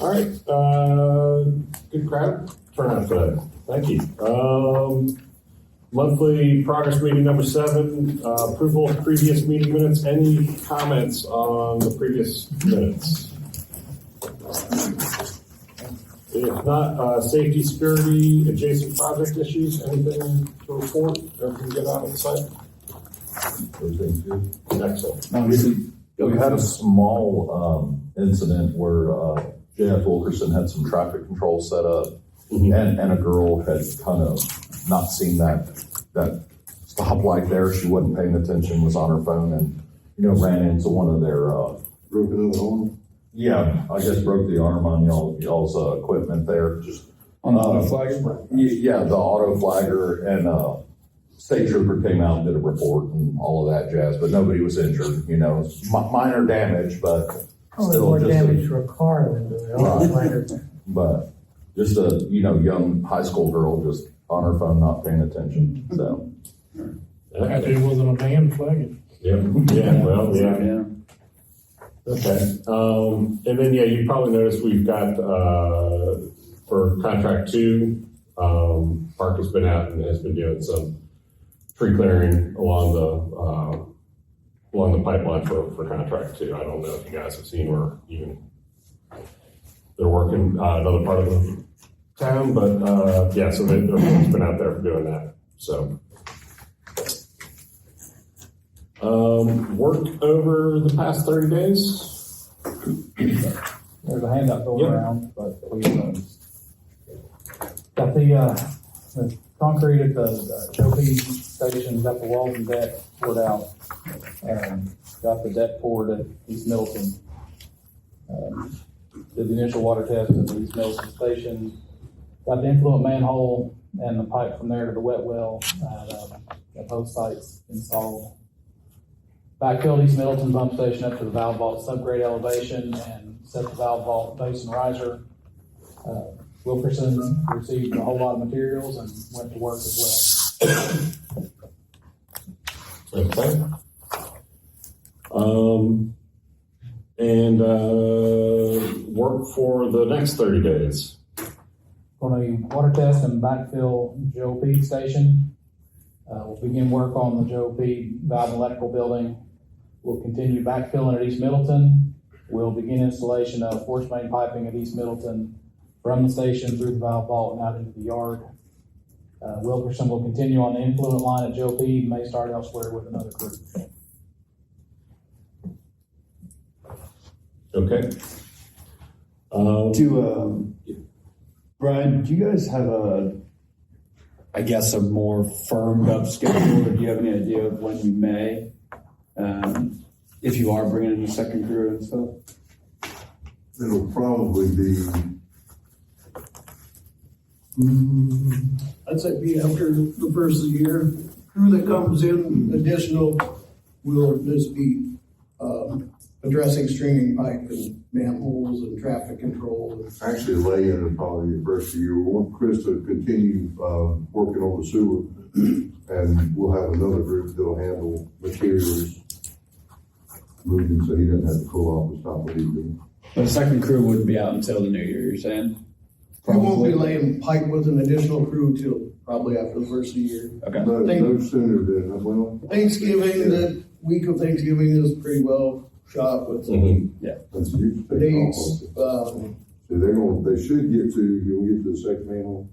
All right, good crowd turnout today. Thank you. Monthly progress meeting number 7, approval of previous meeting minutes. Any comments on the previous minutes? If not, safety, security, adjacent project issues, anything to report? Everything good out on the site? Everything's good. Excellent. We had a small incident where J.F. Wilkerson had some traffic control set up, and a girl had kind of not seen that stoplight there. She wasn't paying attention, was on her phone, and ran into one of their Broke another arm? Yeah, I guess broke the arm on y'all's equipment there. Just on the auto flagger? Yeah, the auto flagger, and state trooper came out and did a report and all of that jazz, but nobody was injured. Minor damage, but Probably still more just damage to a car than to the auto flagger. But just a young high school girl just on her phone, not paying attention. So It wasn't a man flagging. Yeah. Well, yeah. Okay. And then, you probably noticed we've got, for contract 2, Mark has been out and has been doing some tree clearing along the pipeline for contract 2. I don't know if you guys have seen or even they're working another part of the town, but so they've been out there for doing that. So work over the past 30 days. There's a handout going around, but we got the concrete at the OP station, got the walls and deck poured out, got the deck poured at East Milton. Did the initial water test at the East Milton station, got the influent manhole and the pipe from there to the wet well at both sites installed. Backfilled East Middleton pump station up to the valve vault subgrade elevation and set the valve vault basin riser. Wilkerson received a whole lot of materials and went to work as well. Okay. And work for the next 30 days. On a water test and backfill Joe P station. We'll begin work on the Joe P valve and electrical building. We'll continue backfilling at East Middleton. We'll begin installation of force main piping at East Middleton from the station through the valve vault and out into the yard. Wilkerson will continue on the influent line at Joe P. May start elsewhere with another crew. Okay. Brian, do you guys have a more firmed up schedule, or do you have any idea of when you may, if you are bringing in a second crew and stuff? It'll probably be, I'd say be after the first of the year. Crew that comes in additional will just be addressing stringing pipe and manholes and traffic control. actually laying and probably the first of the year. We want Chris to continue working on the sewer, and we'll have another group that'll handle materials moving so he doesn't have to pull off the top what he's doing. But the second crew wouldn't be out until the new year, you're saying? We won't be laying pipe with an additional crew till probably after the first of the year. Okay. No sooner than, well. Thanksgiving, the week of Thanksgiving is pretty well shot with That's huge. dates. So they should get to the second manhole.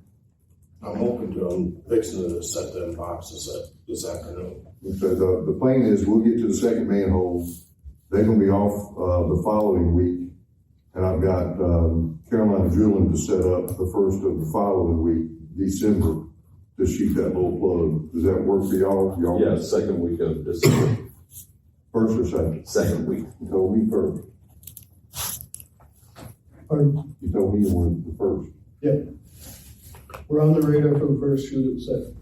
I'm hoping to, I'm fixing to set them boxes this afternoon. So the plan is we'll get to the second manhole. They're gonna be off, the following week. And I've got, Carolina Drilling to set up the first of the following week, December, to shoot that little plug. Does that work for y'all? yeah, second week of December. First or second? Second week. You told me first. You told me you wanted the first. Yeah. We're on the radar for the first, shoot at the second.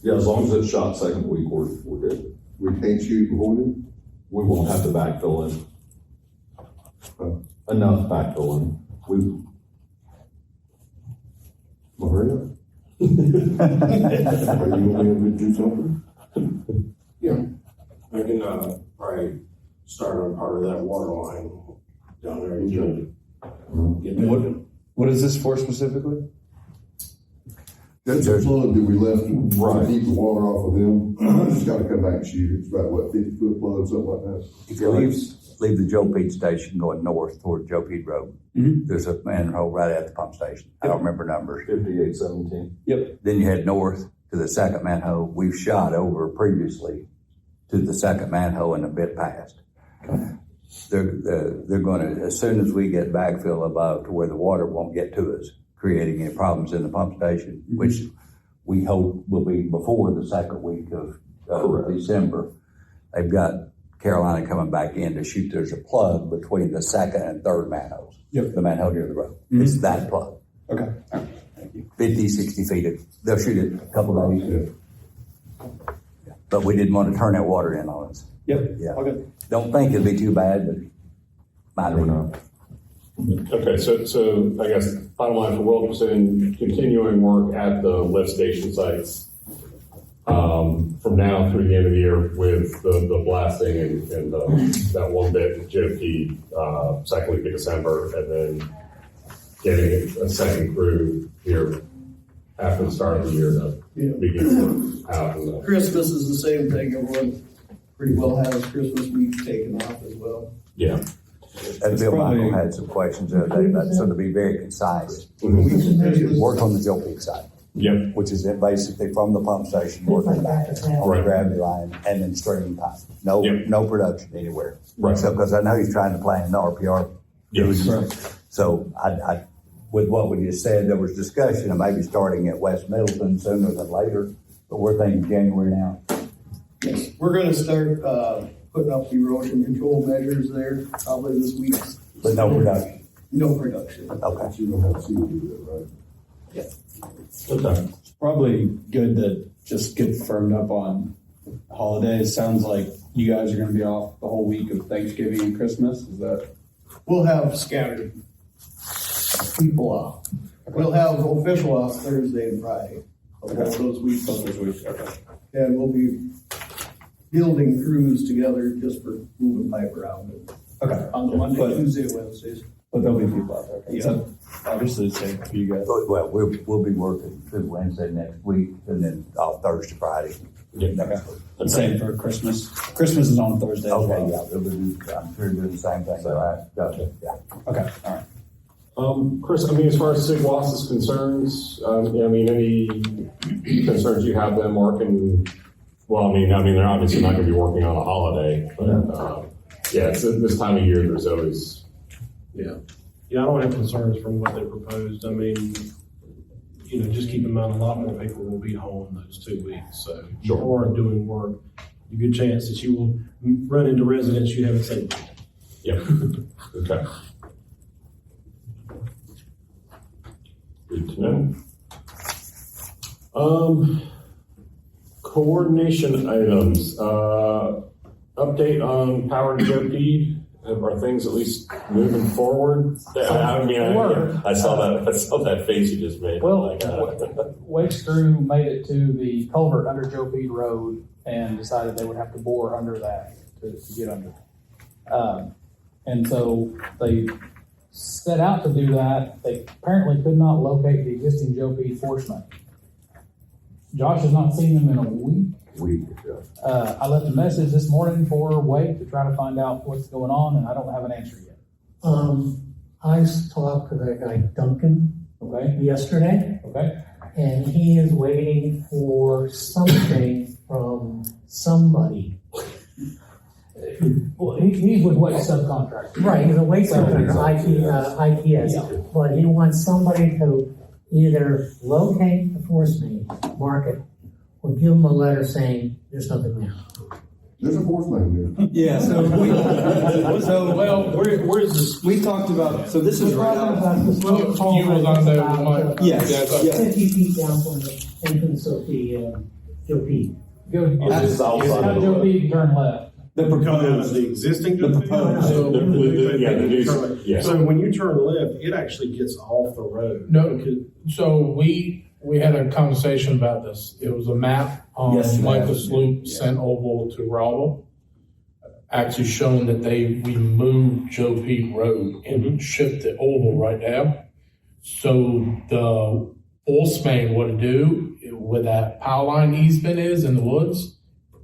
Yeah, as long as it's shot second week, we're good. We can't shoot before then? We won't have to backfill in. Enough backfilling. Well, hurry up. Are you gonna be able to do something? Yeah. I can, probably start on part of that water line down there, you know. Get that. What is this for specifically? That's a plug that we left to Right. keep the water off of them. Just gotta come back and shoot it. It's about, what, 50-foot plug, something like that? If you leave the Joe Pete station going north toward Joe Pete Road, there's a manhole right at the pump station. I don't remember numbers. 5817. Then you head north to the second manhole. We've shot over previously to the second manhole and a bit past. They're going to, as soon as we get backfill above to where the water won't get to us, creating any problems in the pump station, which we hope will be before the second week of December. They've got Carolina coming back in to shoot. There's a plug between the second and third manholes. The manhole near the road. It's that plug. Okay. All right. Thank you. 50, 60 feet. They'll shoot it a couple of days. But we didn't want to turn that water in on us. Yep. Yeah. Okay. Don't think it'll be too bad, but might Never be. know. Okay, so I guess bottom line for Wilkerson, continuing work at the lift station sites from now through the end of the year with the blasting and that one bit GFP second week of December, and then getting a second crew here after the start of the year to begin work out. Christmas is the same thing. Everyone pretty well has Christmas week taken off as well. Yeah. And Bill Michael had some questions the other day, but so to be very concise, Mhm. work on the Joe Peak side, Yep. which is basically from the pump station, working back on the gravity line and then streaming pipe. No, Yep. no production anywhere. Right. So, because I know he's trying to plan the RPR. Yes. So I, with what we just said, there was discussion of maybe starting at West Middleton sooner than later, but we're thinking January now. Yes, we're gonna start, putting up erosion control measures there probably this week. But no production. No production. Okay. You don't have to see that, right? Okay. It's probably good to just get firmed up on holidays. Sounds like you guys are going to be off the whole week of Thanksgiving and Christmas. Is that? We'll have scattered people off. We'll have official off Thursday and Friday of both those weeks. Okay. And we'll be building crews together just for moving pipe around Okay. on the Monday, But- Tuesday, Wednesdays. But there'll be people out there. Okay. Yeah. So obviously the same for you guys. Well, we'll be working through Wednesday next week and then off Thursday, Friday. Yeah. Next week. And same for Christmas. Christmas is on Thursday as Okay, well. yeah, I'm sure doing the same thing, all right? Gotcha, yeah. Okay. All right. Chris, I mean, as far as Sig Wass's concerns, I mean, any concerns you have them working? Well, I mean, they're obviously not going to be working on a holiday, but yeah, it's this time of year. There's always Yeah, I don't have concerns from what they proposed. I mean, just keep in mind, a lot more people will be home those 2 weeks, so if you Sure. are doing work, a good chance that you will run into residents you haven't seen. yeah. Okay. Good to know. Coordination items. Update on Power to Joe Pede. Are things at least moving forward? I mean, I saw that face you just made. Well, Like, Wake's crew made it to the culvert under Joe Pete Road and decided they would have to bore under that to get under. And so they set out to do that. They apparently could not locate the existing Joe Pete force main. Josh has not seen them in a week. I left a message this morning for Wake to try to find out what's going on, and I don't have an answer yet. I talked to that guy Duncan Okay? yesterday, Okay? and he is waiting for something from somebody. Well, he's with Wake subcontractor. Right, he's a waste subcontractor, IPS, Yeah. but he wants somebody to either locate the force main, mark it, or give him a letter saying there's nothing there. There's a force main there. Yeah. Well, where's this? We talked about. So this is We're right talking out. about this little You was on there with Mike. Yes. Yes. 50 feet down from the entrance of the Joe Pete. Go, That's south side of the Joe road. Pete, turn left. The proposed. The existing. The proposed. So, the new, yeah. so when you turn left, it actually gets off the road. No, so we had a conversation about this. It was a map Yesterday. Michael Sloop sent over to Rawl. actually shown that they removed Joe Pete Road and shipped the oval right now. So the force main, what to do, where that power line easement is in the woods,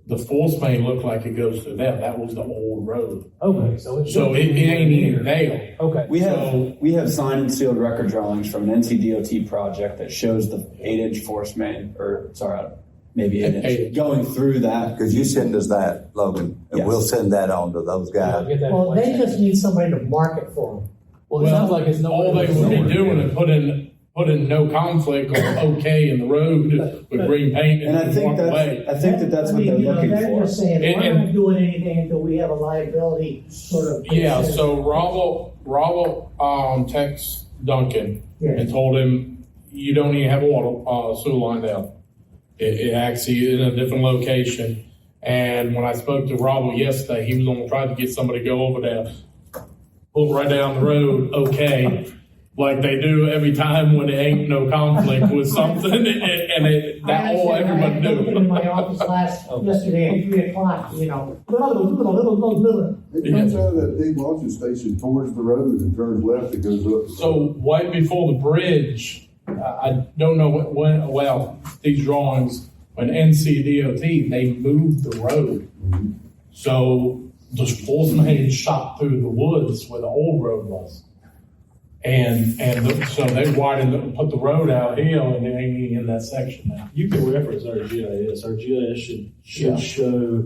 the force main looked like it goes to them. That was the old road. Okay, so it's. So it ain't even there. Okay. We have signed and sealed record drawings from an NCDOT project that shows the 8-inch force main, or sorry, maybe 8 inch, going through that. Because you send us that, Logan, and Yes. we'll send that on to those guys. Get that Well, they place. just need somebody to mark it for them. Well, it sounds like it's no. All they would be doing is put in no conflict or okay in the road with green paint And I and think walk away. that's what they're looking They're for. just saying, we're And- not doing anything until we have a liability sort of. Yeah, so Robert texted Duncan and told him, you don't even have a water, sewer line down. It actually is in a different location. And when I spoke to Robert yesterday, he was gonna try to get somebody to go over there, pull right down the road, okay, like they do every time when there ain't no conflict with something, and that all everybody I had do. in my office yesterday at 3:00, you know. It comes out of that big launching station towards the road and turns left, it goes up. So right before the bridge, I don't know when, well, these drawings, when NCDOT, they moved the road. So the force main shot through the woods where the old road was. So they widened, put the road out here and it ain't in that section now. You can reference our GIS. Our GIS should Yeah. show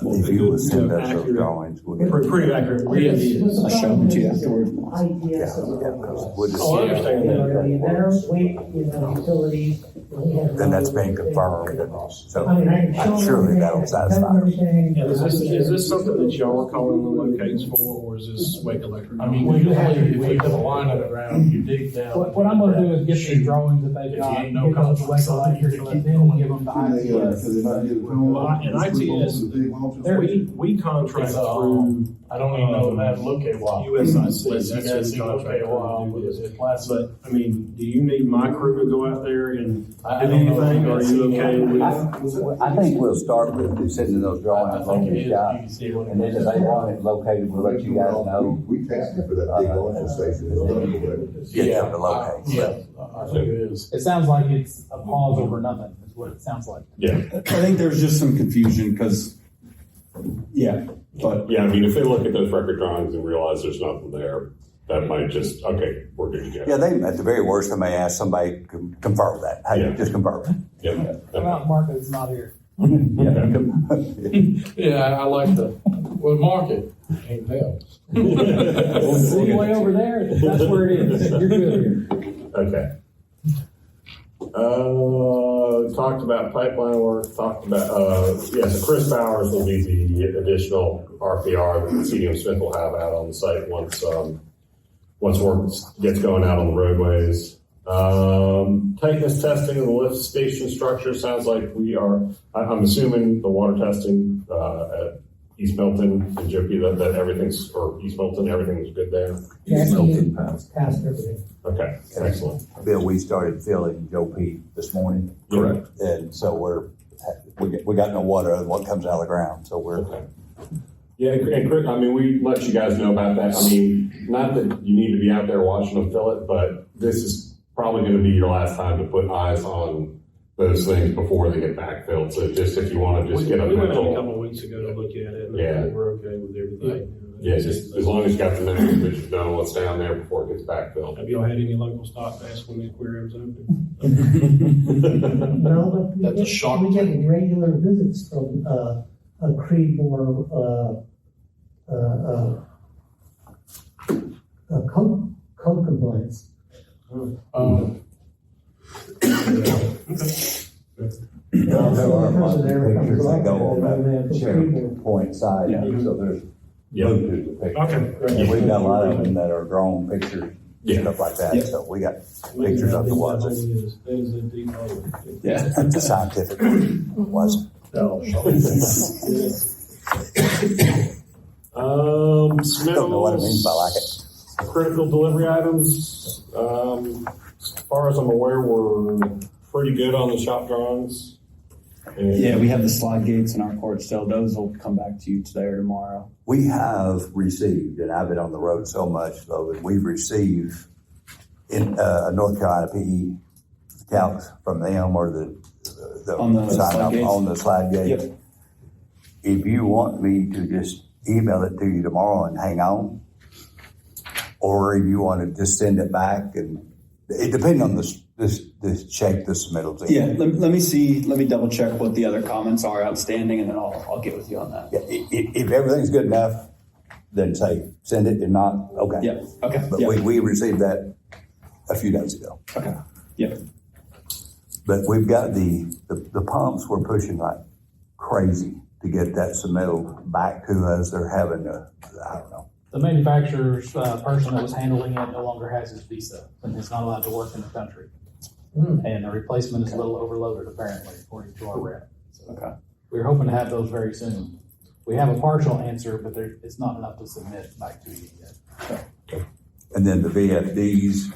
If you would send us those accurate, drawings, we'll get. pretty accurate where it is. I'll show them to you afterwards. Ideas of Yeah, because we'll just. Oh, I understand that. Utilities. Then that's been confirmed, and so I mean, I can show them surely everything, that'll I can satisfy. tell them everything. Is this something that y'all are calling the locates for, or is this Wake Electric? I mean, usually if you put a line underground, you dig down. What I'm gonna do is get these drawings that they've If you got, ain't give no them to Wake Electric, let them give them to ITS. And ITS, we contract It's, through I don't even know if they have locate wire. USIC. That's That's who who see contract locate wire, with with this. it plastic. But, I mean, do you need my crew to go out there and do I don't know if anything, you or are guys you see okay it. with? I think we'll start with sending those I drawings on think it to is, the you guy. can see what. And then if they want it located, we'll let you guys know. We tested for that big launching station. It's done already. Get them to locate. Yeah, I think it is. It sounds like it's a pause over nothing, is what it sounds like. Yeah, I think there's just some confusion because, but yeah, I mean, if they look at those record drawings and realize there's nothing there, that might just, okay, we're good to go. Yeah, they, at the very worst, they may ask somebody to confirm that. Hey, Yeah. just confirm it. Yeah. Well, Mark is not here. Yeah, I like the, well, market, ain't there. See way over there, that's where it is. You're good here. Okay. Talked about pipeline work, talked about, so Chris Bowers will be the additional RPR that CDM Smith will have out on the site once work gets going out on the roadways. Tightness testing of the lift station structure sounds like I'm assuming the water testing, at East Milton and JP, that everything's, or East Milton, everything's good there. Yeah, Milton passed. Past everything. Okay, excellent. Bill, we started filling Joe Pete this morning. Correct. And so we got no water other than what comes out of the ground, so we're. Okay. Yeah, and Chris, I mean, we let you guys know about that. I mean, not that you need to be out there watching them fill it, but this is probably going to be your last time to put eyes on those things before they get backfilled. So just if you want to just get a We went out a mental, couple of weeks ago to look at it, and Yeah. we're okay with everything. yeah, just as long as you got the mental that you've done what's down there before it gets backfilled. Have y'all had any local stop ask when the aquarium's open? No, but That's a shock. we get regular visits from, Creedmoor, code compliance. Pictures that go on that Cherry Point side, so there's Yeah. multitudes of pictures. Okay. And we've got a lot of them that are drone pictures, Yeah. stuff like that, Yeah. so we got pictures of the ones That is a deep hole. that the scientific was. Don't know what it means, but I like it. Critical delivery items, as far as I'm aware, we're pretty good on the shop drawings. Yeah, we have the slide gates in our court still. Those will come back to you today or tomorrow. We have received, and I've been on the road so much, though, that we've received in North Carolina PE calcs from them or the On the sign slide up gates? on the slide gate. Yep. If you want me to just email it to you tomorrow and hang on, or if you want to just send it back, and it depends on the shape the submittal's in. Yeah, let me see, let me double check what the other comments are outstanding, and then I'll get with you on that. Yeah, if everything's good enough, then say, send it, if not, okay. Yeah, okay, But yeah, we received that a few days ago. okay, yeah, But we've got the pumps, we're pushing like crazy to get that submittal back to us. They're having I don't know. The manufacturer's person that was handling it no longer has his visa and is not allowed to work in the country. And the replacement is a little overloaded apparently, according to our rep. So okay. we're hoping to have those very soon. We have a partial answer, but it's not enough to submit back to you yet. And then the VFDs,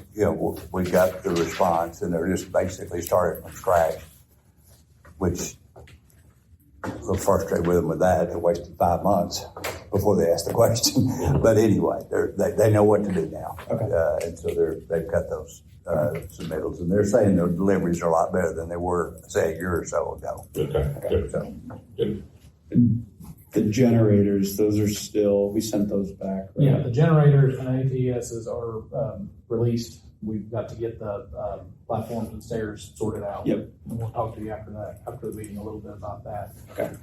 we got the response, and they're just basically starting from scratch, which a little frustrated with them with that. They wasted 5 months before they asked the question. But anyway, they know what to do now. Okay. And so they've cut those submittals, and they're saying their deliveries are a lot better than they were, say, a year or so ago. Okay, good. So, Good. The generators, those are still, we sent those back, right? Yeah, the generators and ATSs are released. We've got to get the platforms and stairs sorted out. Yep. And we'll talk to you after the meeting a little bit about that. Okay.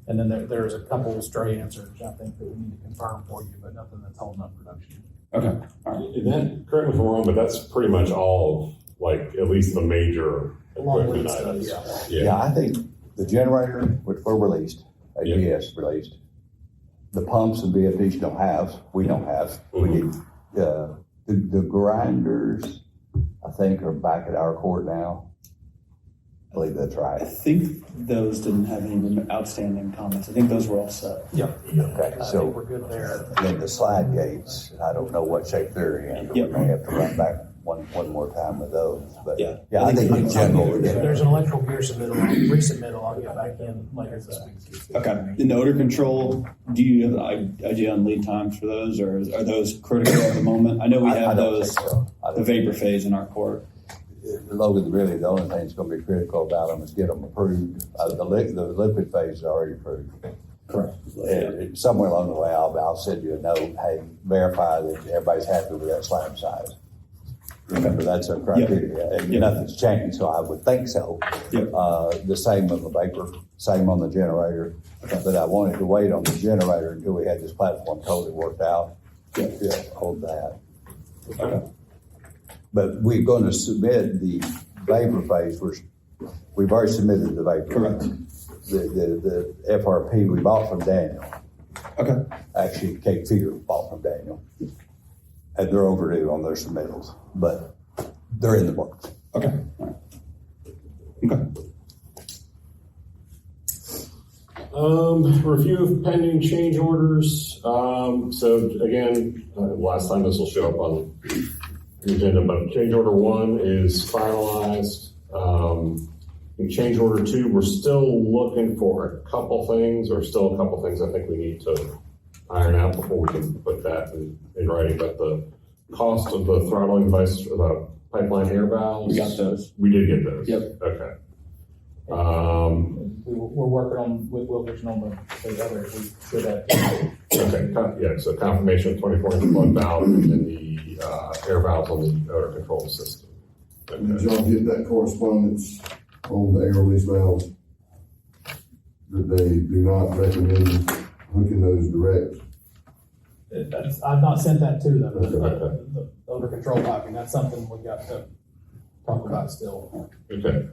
And then there's a couple of stray answers, I think, that we need to confirm for you, but nothing that's holding up production. Okay, all right. And that, correct me if I'm wrong, but that's pretty much all, like, at least the major Long equipment lead stuff, items. yeah, I think the generator, which were released, Yeah. AGS released, the pumps and VFDs we don't have. We need, the grinders, I think, are back at our court now. I believe that's I right. think those didn't have any outstanding comments. I think those were all set. Yep. Okay, I so think we're good there. then the slide gates, I don't know what shape they're in. Yep. We may have to run back one more time with those, but Yeah. I think in general, we're good. There's an electrical gear resubmittal, I'll get back in later this week. Okay. In the odor control, do you have an idea on lead times for those, or are those critical at the moment? I know we I have don't those, think so. I the don't- vapor phase in our court. Logan, really, the only thing that's gonna be critical about them is get them approved. The liquid phase is already approved. Correct. And somewhere along the way, I'll send you a note, hey, verify that everybody's happy with that slab size. Remember, that's a criteria, and nothing's changed, so I would think so. Yep. The same on the vapor, same on the generator, but I wanted to wait on the generator until we had this platform totally worked out. Yeah, hold that. Okay. But we're gonna submit the vapor phase, we've already submitted the vapor. Correct. The FRP we bought from Daniel, Okay. actually Cape Fear bought from Daniel. And they're overdue on their submittals, but they're in the works. Okay. All right. Okay. Review of pending change orders. So again, last time this will show up on the agenda, but change order 1 is finalized. In change order 2, we're still looking for a couple things, or still a couple things I think we need to iron out before we can put that in writing. But the cost of the throttling device, the pipeline air valves. We got those. We did get those. Yep. Okay. We're working on, with Wilkerson on the others, we should have. Okay, so confirmation of 24-inch plug valve and then the air valves on the odor control system. Did y'all get that correspondence on the air release valves? That they do not recommend hooking those direct? I've not sent that to them, Okay. the odor control piping, that's something we got to talk about still. Okay.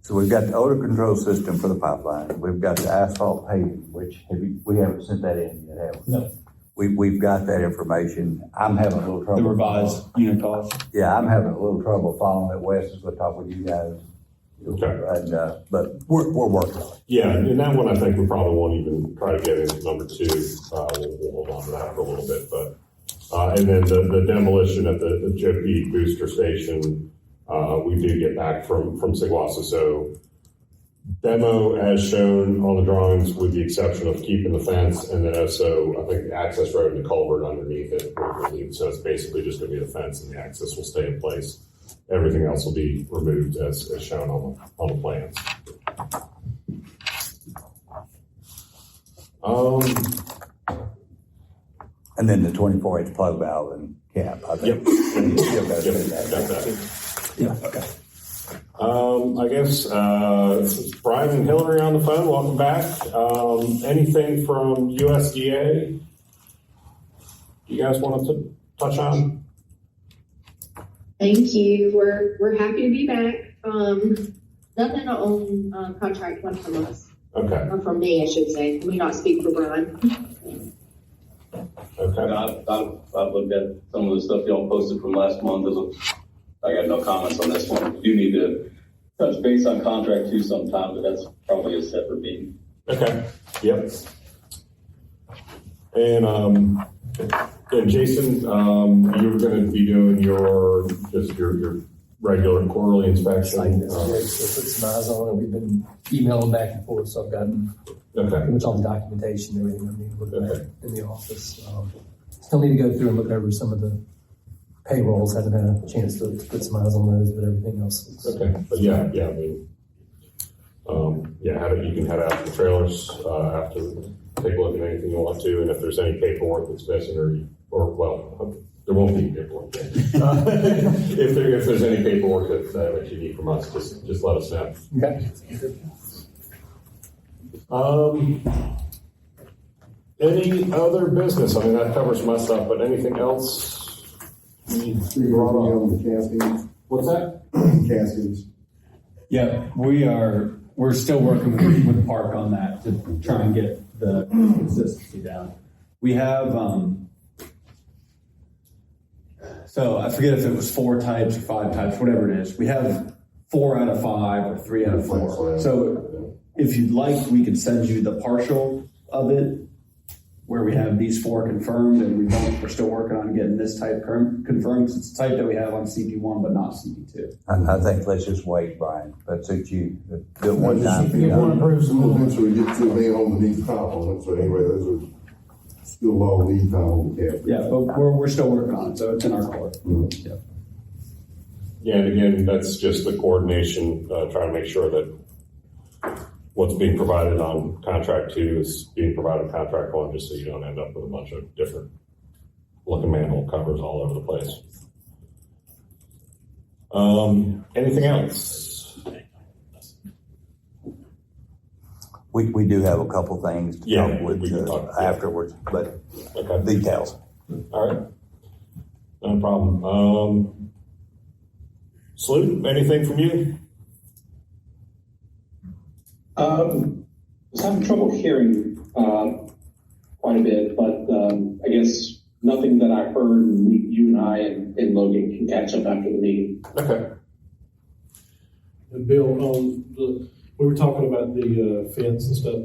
So we've got the odor control system for the pipeline, we've got the asphalt paving, which we haven't sent that in yet, have we? No. We've got that information. I'm having a little trouble. The revised unit cost. Yeah, I'm having a little trouble following it. Wes is gonna talk with you guys. Okay. And, but we're working on it. Yeah, and that one I think we probably won't even try to get into number 2. We'll hold on to that for a little bit, but, and then the demolition at the Joe Pete booster station, we do get back from Sigwassa. So demo as shown on the drawings with the exception of keeping the fence and then also, I think, the access road and the culvert underneath it. So it's basically just gonna be the fence and the access will stay in place. Everything else will be removed as shown on the plans. And then the 24-inch plug valve and cap. I think. Yep. Still gotta do Yep, that. got that. Yeah, okay. I guess, this is Brian and Hillary on the phone. Welcome back. Anything from USDA you guys wanted to touch on? Thank you. We're happy to be back. Nothing on contract one from us, Okay, or from me, I should say. Let me not speak for Brian. okay. I've looked at some of the stuff y'all posted from last month. I got no comments on this one. We do need to touch base on contract 2 sometime, but that's probably a separate meeting. Okay, yep. And Jason, you're gonna be doing your regular quarterly inspection? Put some eyes on it. We've been emailing back and forth, so I've gotten Okay, pretty much all the documentation and everything I need to look Okay. at in the office. Still need to go through and look over some of the payrolls. Haven't had a chance to put some eyes on those, but everything else looks. okay, but yeah, I mean, you can head out to the trailers, after, take a look at anything you want to, and if there's any paperwork that's missing or there won't be paperwork. If there's any paperwork that you need from us, just let us know. Okay. Any other business? I mean, that covers my stuff, but anything else? On the castings, What's that? castings. Yeah, we're still working with the park on that to try and get the consistency down. We have, so I forget if it was 4 types or 5 types, whatever it is. We have 4 out of 5 or 3 out of 4. So if you'd like, we could send you the partial of it where we have these 4 confirmed and we're still working on getting this type confirmed. It's a type that we have on CP1, but not CP2. I think let's just wait, Brian. That suits you. Do it one time. You want to improve some of it so we get to the man underneath the top on it. So anyway, those are still a long lead time on the cap. Yeah, but we're still working on it, so it's in our court. Mm-hmm. Yeah. Yeah, and again, that's just the coordination, trying to make sure that what's being provided on contract 2 is being provided on contract 1, just so you don't end up with a bunch of different looking manhole covers all over the place. Anything else? We do have a couple things to Yeah, come with we can talk, yeah. afterwards, but Okay, details. all right. No problem. Sloop, anything from you? Was having trouble hearing quite a bit, but I guess nothing that I heard, and you and I and Logan can catch up after the meeting. Okay. And Bill, we were talking about the fence and stuff.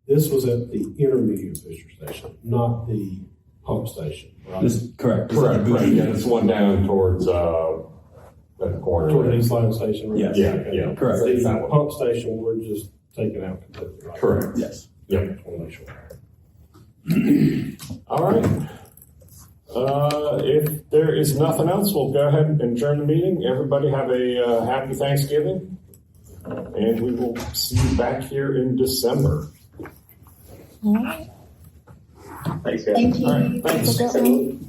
This was at the intermediate booster station, not the pump station, right? Correct. Correct, yeah, it's one down towards, at the corner. Toward the East Line Station, right? Yes. Yeah. Correct. The pump station, we're just taking out completely, right? Correct. Yes. Yep. I want to make sure. All right. If there is nothing else, we'll go ahead and adjourn the meeting. Everybody have a happy Thanksgiving, and we will see you back here in December. All right. Thanks, guys. Thank you. All right, thanks. Have a good one.